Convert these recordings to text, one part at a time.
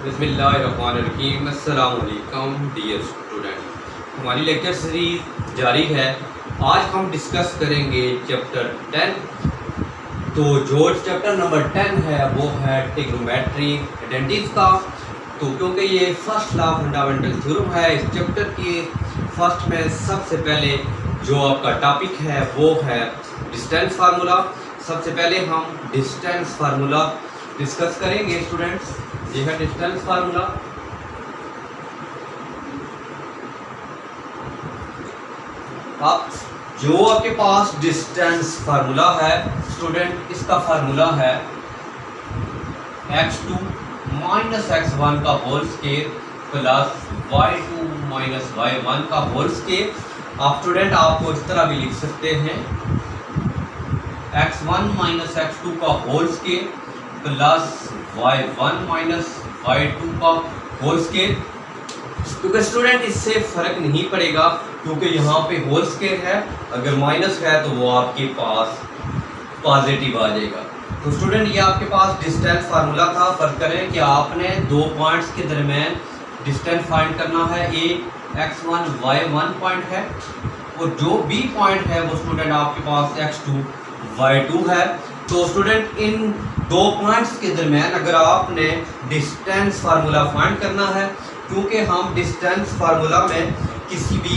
बिस्मिल्लाहिर्रहमानिर्रहीम। अस्सलाम वालेकुम डियर स्टूडेंट, हमारी लेक्चर सीरीज जारी है। आज हम डिस्कस करेंगे चैप्टर 10। तो जो चैप्टर नंबर 10 है वो है ट्रिग्नोमेट्री आइडेंटिटीज का। तो क्योंकि ये फर्स्ट लॉ फंडामेंटल थ्योरम है, इस चैप्टर के फर्स्ट में सबसे पहले जो आपका टॉपिक है वो है डिस्टेंस फार्मूला। सबसे पहले हम डिस्टेंस फार्मूला डिस्कस करेंगे स्टूडेंट्स। ये है डिस्टेंस फार्मूला। अब जो आपके पास डिस्टेंस फार्मूला है स्टूडेंट, इसका फार्मूला है x2 माइनस x1 का whole square plus y2 minus y1 का होल स्केयर। आप स्टूडेंट आपको इस तरह भी लिख सकते हैं x1 माइनस x2 का whole square plus y1 minus y2 का होल स्केयर। क्योंकि स्टूडेंट इससे फर्क नहीं पड़ेगा क्योंकि यहाँ पे होल स्केयर है, अगर माइनस है तो वो आपके पास पॉजिटिव आ जाएगा। तो स्टूडेंट ये आपके पास डिस्टेंस फार्मूला था। फर्क करें कि आपने दो पॉइंट्स के दरमियान डिस्टेंस फाइंड करना है। ए x1 y1 पॉइंट है और जो बी पॉइंट है वो स्टूडेंट आपके पास x2 y2 है। तो स्टूडेंट इन दो पॉइंट्स के दरमियान अगर आपने डिस्टेंस फार्मूला फाइंड करना है, क्योंकि हम डिस्टेंस फार्मूला में किसी भी,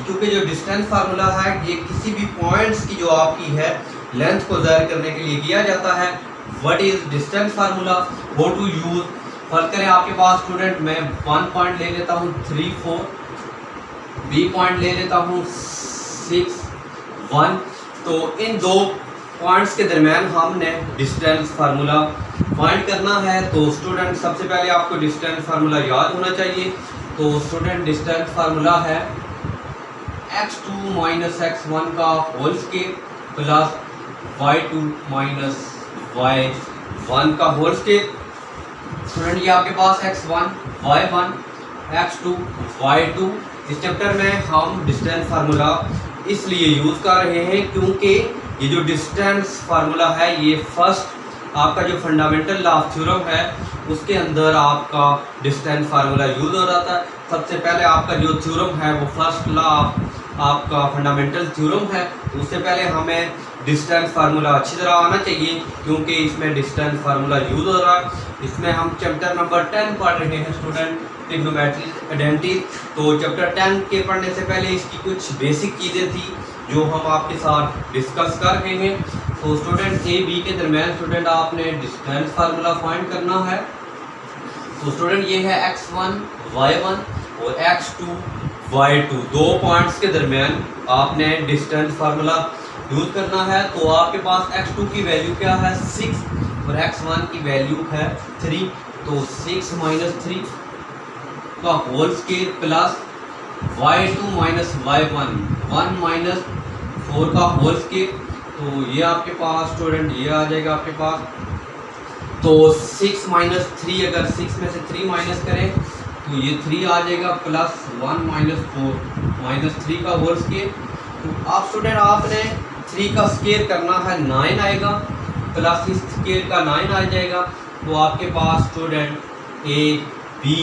क्योंकि जो डिस्टेंस फार्मूला है ये किसी भी पॉइंट्स की जो आपकी है लेंथ को ज़ाहिर करने के लिए किया जाता है। What is distance formula, how to use. फर्क करें आपके पास स्टूडेंट मैं 1 पॉइंट ले लेता हूँ 3 4, बी पॉइंट ले लेता हूँ 6 1। तो इन दो पॉइंट्स के दरमियान हमने डिस्टेंस फार्मूला फाइंड करना है। तो स्टूडेंट सबसे पहले आपको डिस्टेंस फार्मूला याद होना चाहिए। तो स्टूडेंट डिस्टेंस फार्मूला है x2 माइनस x1 का whole square plus y2 minus y1 का होल स्केयर। स्टूडेंट ये आपके पास x1 y1 x2 y2। इस चैप्टर में हम डिस्टेंस फार्मूला इसलिए यूज़ कर रहे हैं क्योंकि ये जो डिस्टेंस फार्मूला है ये फर्स्ट आपका जो फंडामेंटल लॉ ऑफ थ्योरम है उसके अंदर आपका डिस्टेंस फार्मूला यूज हो रहा था। सबसे पहले आपका जो थ्योरम है वो फर्स्ट लॉ आपका फंडामेंटल थ्योरम है, उससे पहले हमें डिस्टेंस फार्मूला अच्छी तरह आना चाहिए क्योंकि इसमें डिस्टेंस फार्मूला यूज हो रहा है। इसमें हम चैप्टर नंबर 10 पढ़ रहे हैं स्टूडेंट, ट्रिग्नोमेट्री आइडेंटिटी। तो चैप्टर 10 के पढ़ने से पहले इसकी कुछ बेसिक चीज़ें थी जो हम आपके साथ डिस्कस कर रहे हैं। तो स्टूडेंट ए बी के दरमियान स्टूडेंट आपने डिस्टेंस फार्मूला फाइंड करना है। तो स्टूडेंट ये है x1 y1 और x2 y2, दो पॉइंट्स के दरमियान आपने डिस्टेंस फार्मूला यूज करना है। तो आपके पास x2 की वैल्यू क्या है 6 और x1 की वैल्यू है 3। तो 6 माइनस 3 का whole square plus y2 minus y1 1 minus 4 का होल स्केयर। तो ये आपके पास स्टूडेंट ये आ जाएगा आपके पास। तो 6 माइनस 3, अगर 6 में से 3 माइनस करें तो ये 3 आ जाएगा प्लस 1 माइनस 4 माइनस 3 का होल स्केयर। तो आप स्टूडेंट आपने 3 का स्केयर करना है 9 आएगा, प्लस इस स्केयर का 9 आ जाएगा। तो आपके पास स्टूडेंट ए बी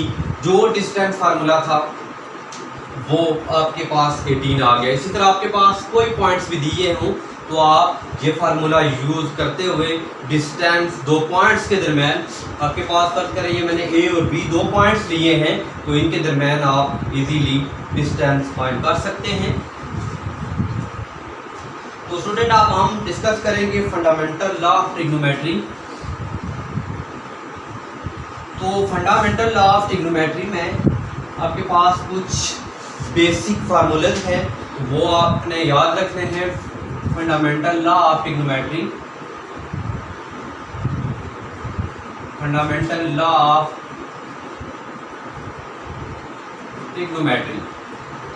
जो डिस्टेंस फार्मूला था वो आपके पास 18 आ गया। इसी तरह आपके पास कोई पॉइंट्स भी दिए हों तो आप ये फार्मूला यूज़ करते हुए डिस्टेंस दो पॉइंट्स के दरमियान आपके पास फर्क करें, ये मैंने ए और बी दो पॉइंट्स लिए हैं तो इनके दरमियान आप इजीली डिस्टेंस फाइंड कर सकते हैं। तो स्टूडेंट अब हम डिस्कस करेंगे फंडामेंटल लॉ ऑफ ट्रिग्नोमेट्री। तो फंडामेंटल लॉ ऑफ ट्रिग्नोमेट्री में आपके पास कुछ बेसिक फार्मूलेज हैं वो आपने याद रखने हैं। Fundamental law of trigonometry, fundamental law of trigonometry.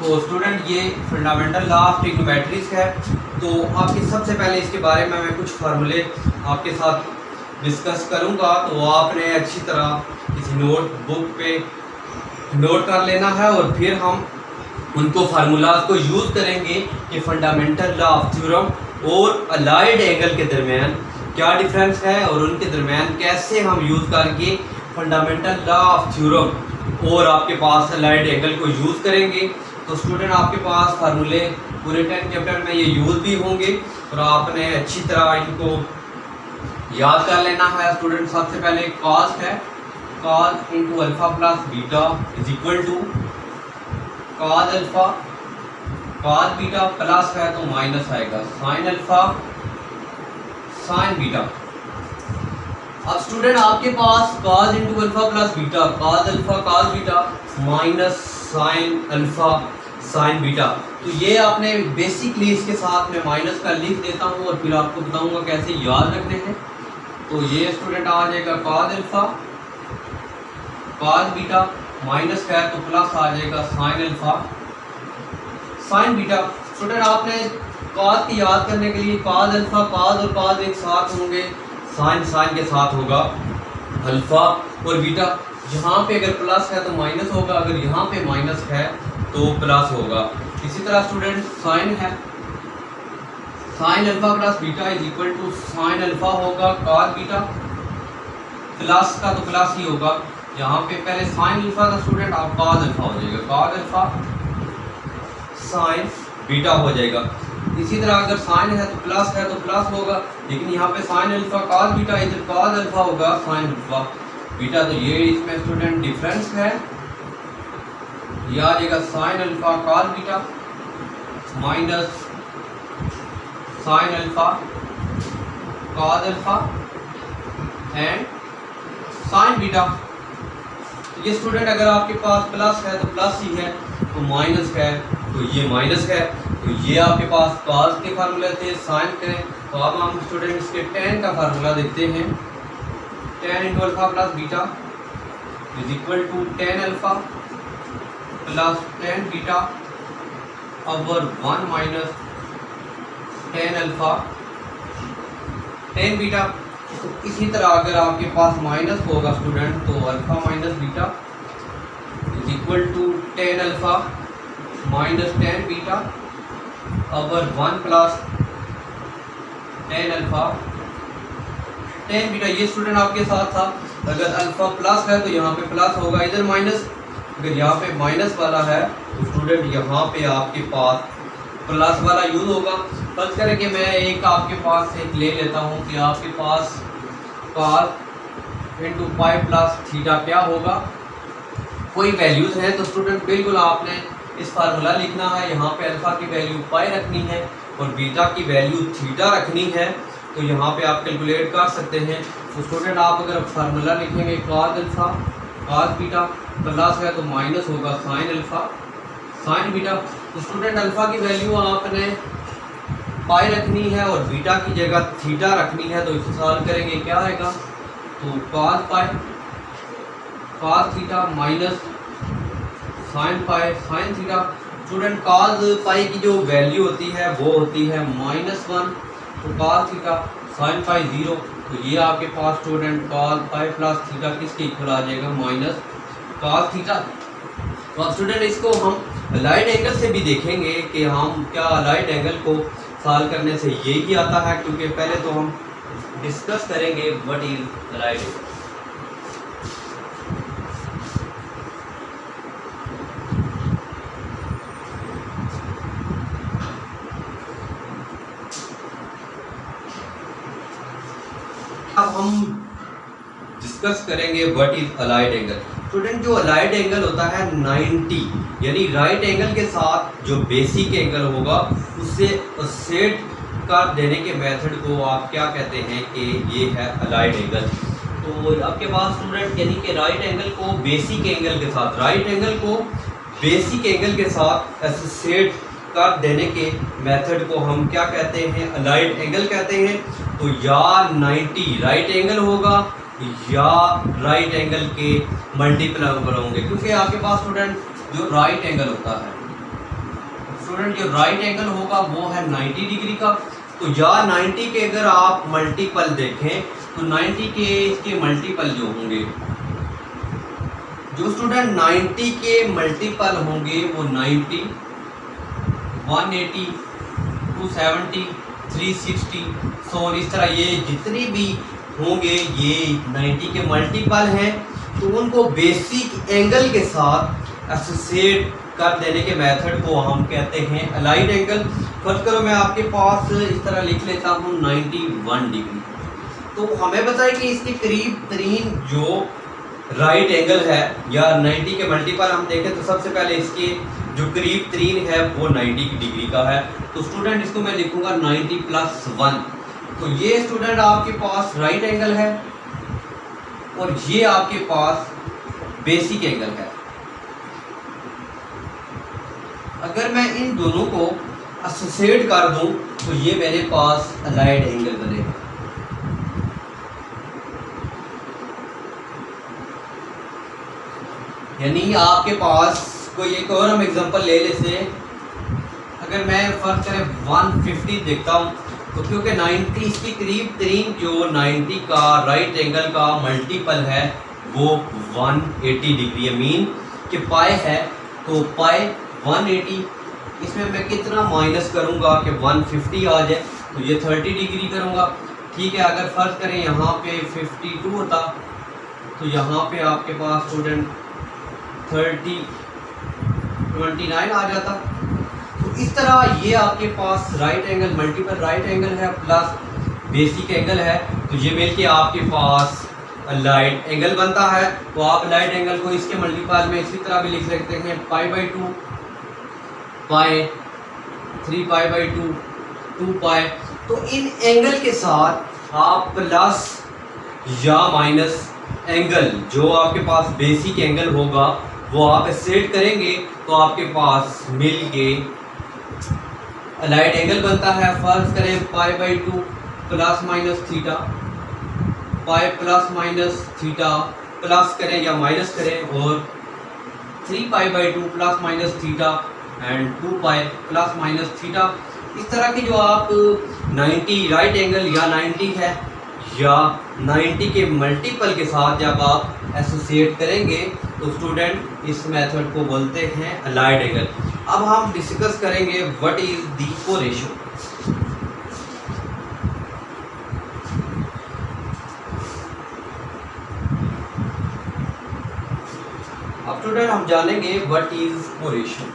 तो स्टूडेंट ये फंडामेंटल लॉ ऑफ ट्रिग्नोमेट्री है। तो आपके सबसे पहले इसके बारे में मैं कुछ फार्मूले आपके साथ डिस्कस करूंगा, तो आपने अच्छी तरह किसी नोटबुक पे नोट कर लेना है और फिर हम उनको फार्मूलाज को यूज़ करेंगे कि फंडामेंटल लॉ ऑफ थ्योरम और अलाइड एंगल के दरमियान क्या डिफरेंस है और उनके दरमियान कैसे हम यूज़ करके फंडामेंटल लॉ ऑफ थ्योरम और आपके पास अलाइड एंगल को यूज़ करेंगे। तो स्टूडेंट आपके पास फार्मूले पूरे 10 चैप्टर में ये यूज़ भी होंगे और आपने अच्छी तरह इनको याद कर लेना है। स्टूडेंट सबसे पहले कॉस है, cos into alpha plus beta is equal to cos alpha, cos beta plus है तो माइनस आएगा साइन अल्फा साइन बीटा। अब स्टूडेंट आपके पास cos into alpha plus beta, cos alpha cos beta minus sine alpha sine beta. तो ये आपने basically इसके साथ में माइनस का लिख देता हूँ और फिर आपको बताऊंगा कैसे याद रखने हैं। तो ये स्टूडेंट आ जाएगा cos alpha cos beta minus का है तो प्लस आ जाएगा sign alpha sine beta. Student आपने कॉस की याद करने के लिए कॉस अल्फा कॉस और कॉस एक साथ होंगे, साइन साइन के साथ होगा अल्फा और बीटा। यहाँ पे अगर प्लस है तो माइनस होगा, अगर यहाँ पे माइनस है तो प्लस होगा। इसी तरह स्टूडेंट साइन है, sine alpha plus beta is equal to sine alpha होगा कॉस बीटा, प्लस का तो प्लस ही होगा। यहाँ पे पहले साइन अल्फा का स्टूडेंट आप कॉस अल्फा हो जाएगा, कॉस अल्फा साइन बीटा हो जाएगा। इसी तरह अगर साइन है तो प्लस होगा, लेकिन यहाँ पे साइन अल्फा कॉस बीटा इधर कॉस अल्फा होगा साइन अल्फा बीटा। तो ये इसमें स्टूडेंट डिफरेंस है, यह आ जाएगा sine alpha cos beta minus sine alpha cos alpha and sign beta. ये स्टूडेंट अगर आपके पास प्लस है तो प्लस ही है, तो माइनस है तो ये माइनस है। तो ये आपके पास कॉस के फार्मूले थे, साइन के। तो अब हम स्टूडेंट इसके टेन का फार्मूला देखते हैं। Tan into alpha plus beta is equal to tan alpha plus tan beta over 1 minus tan alpha tan beta. तो इसी तरह अगर आपके पास माइनस होगा स्टूडेंट तो alpha minus beta is equal to tan alpha minus tan beta over 1 plus tan alpha tan beta. ये student आपके साथ था, अगर अल्फा प्लस है तो यहाँ पे प्लस होगा, इधर माइनस, अगर यहाँ पे माइनस वाला है तो स्टूडेंट यहाँ पे आपके पास प्लस वाला यूज होगा। फर्ज करें कि मैं एक आपके पास एक ले लेता हूँ कि आपके पास cos into pi plus theta क्या होगा, कोई वैल्यूज़ हैं तो स्टूडेंट बिल्कुल आपने इस फार्मूला लिखना है। यहाँ पे अल्फा की वैल्यू पाई रखनी है और बीटा की वैल्यू थीटा रखनी है। तो यहाँ पे आप कैलकुलेट कर सकते हैं। तो स्टूडेंट आप अगर फार्मूला लिखेंगे cos alpha cos beta plus है तो माइनस होगा साइन अल्फा साइन बीटा। तो स्टूडेंट अल्फा की वैल्यू आपने पाई रखनी है और बीटा की जगह थीटा रखनी है। तो इसे सॉल्व करेंगे क्या आएगा, तो cos pi cos theta minus sine pi sine theta. Student cos पाई की जो वैल्यू होती है वो होती है -1, तो कॉस थीटा साइन पाई 0। तो ये आपके पास student cos pi plus theta किसके इक्वल आ जाएगा, माइनस कॉस थीटा। तो स्टूडेंट इसको हम अलाइड एंगल से भी देखेंगे कि हम क्या अलाइड एंगल को सॉल्व करने से यही आता है, क्योंकि पहले तो हम डिस्कस करेंगे व्हाट इज अलाइड एंगल। अब हम डिस्कस करेंगे what is allied angle. Student जो अलाइड एंगल होता है 90, यानी राइट एंगल के साथ जो बेसिक एंगल होगा उससे सेट कर देने के मेथड को आप क्या कहते हैं कि ये है अलाइड एंगल। तो आपके पास स्टूडेंट यानी कि राइट एंगल को बेसिक एंगल के साथ, राइट एंगल को बेसिक एंगल के साथ एसोसिएट कर देने के मेथड को हम क्या कहते हैं, अलाइड एंगल कहते हैं। तो या 90 राइट एंगल होगा या राइट एंगल के मल्टीपल होंगे, क्योंकि आपके पास स्टूडेंट जो राइट एंगल होता है, स्टूडेंट जो राइट एंगल होगा वो है 90 डिग्री का। तो या 90 के अगर आप मल्टीपल देखें तो 90 के इसके मल्टीपल जो होंगे, जो स्टूडेंट 90 के मल्टीपल होंगे वो 90, 180, 270, 360, सो इस तरह ये जितनी भी होंगे ये 90 के मल्टीपल हैं। तो उनको बेसिक एंगल के साथ एसोसिएट कर देने के मेथड को हम कहते हैं अलाइड एंगल। फर्स्ट करो मैं आपके पास इस तरह लिख लेता हूँ 91 डिग्री। तो हमें बताए कि इसके करीब तरीन जो राइट एंगल है या 90 के मल्टीपल हम देखें तो सबसे पहले इसके जो करीब तरीन है वो 90 डिग्री का है। तो स्टूडेंट इसको मैं लिखूंगा 90 + 1। तो ये स्टूडेंट आपके पास राइट एंगल है और ये आपके पास बेसिक एंगल है। अगर मैं इन दोनों को एसोसिएट कर दूं तो ये मेरे पास अलाइड एंगल बनेगा। यानी आपके पास कोई एक और हम एग्जांपल ले लेते हैं। अगर मैं फर्क करें 150 देखता हूँ तो क्योंकि 90 इसके करीब तरीन जो 90 का राइट एंगल का मल्टीपल है वो 180 डिग्री है। मीन कि पाई है तो पाई 180, इसमें मैं कितना माइनस करूँगा कि 150 आ जाए तो ये 30 डिग्री करूँगा। ठीक है, अगर फर्ज करें यहाँ पे 52 होता तो यहाँ पे आपके पास स्टूडेंट 29 आ जाता। तो इस तरह ये आपके पास right angle multiple right angle है प्लस बेसिक एंगल है, तो ये मिलके आपके पास अलाइड एंगल बनता है। तो आप अलाइड एंगल को इसके मल्टीपल में इसी तरह भी लिख सकते हैं π/2 पाई 3π/2 2π। तो इन एंगल के साथ आप प्लस या माइनस एंगल जो आपके पास बेसिक एंगल होगा वो आप सेट करेंगे तो आपके पास मिल के अलाइड एंगल बनता है। फर्ज करें π/2 ± थीटा, पाई ± थीटा प्लस करें या माइनस करें और 3π/2 ± थीटा एंड 2π ± थीटा। इस तरह की जो आप 90 राइट एंगल या 90 है या 90 के मल्टीपल के साथ जब आप एसोसिएट करेंगे तो स्टूडेंट इस मेथड को बोलते हैं अलाइड एंगल। अब हम डिस्कस करेंगे व्हाट इज द कोरेशियो। अब स्टूडेंट हम जानेंगे व्हाट इज कोरेशियो।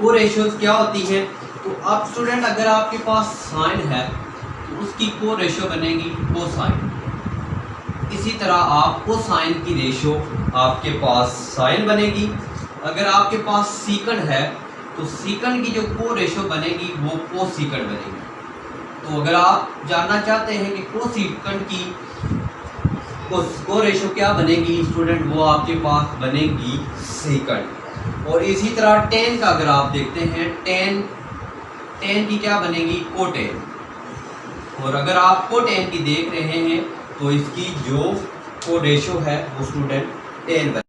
कोरेशियोज क्या होती है? तो अब स्टूडेंट अगर आपके पास साइन है तो उसकी को रेशियो बनेगी कोसाइन। इसी तरह आप कोसाइन की रेशियो आपके पास साइन बनेगी। अगर आपके पास सीकंड है तो सीकंड की जो को रेशियो बनेगी वो कोसीकंड बनेगी। तो अगर आप जानना चाहते हैं कि कोसीकंड की को रेशियो क्या बनेगी स्टूडेंट, वो आपके पास बनेगी सीकंड। और इसी तरह टेन का अगर आप देखते हैं टेन की क्या बनेगी कोटेन। और अगर आप कोटेन की देख रहे हैं तो इसकी जो को रेशियो है वो स्टूडेंट 10 बनेगी।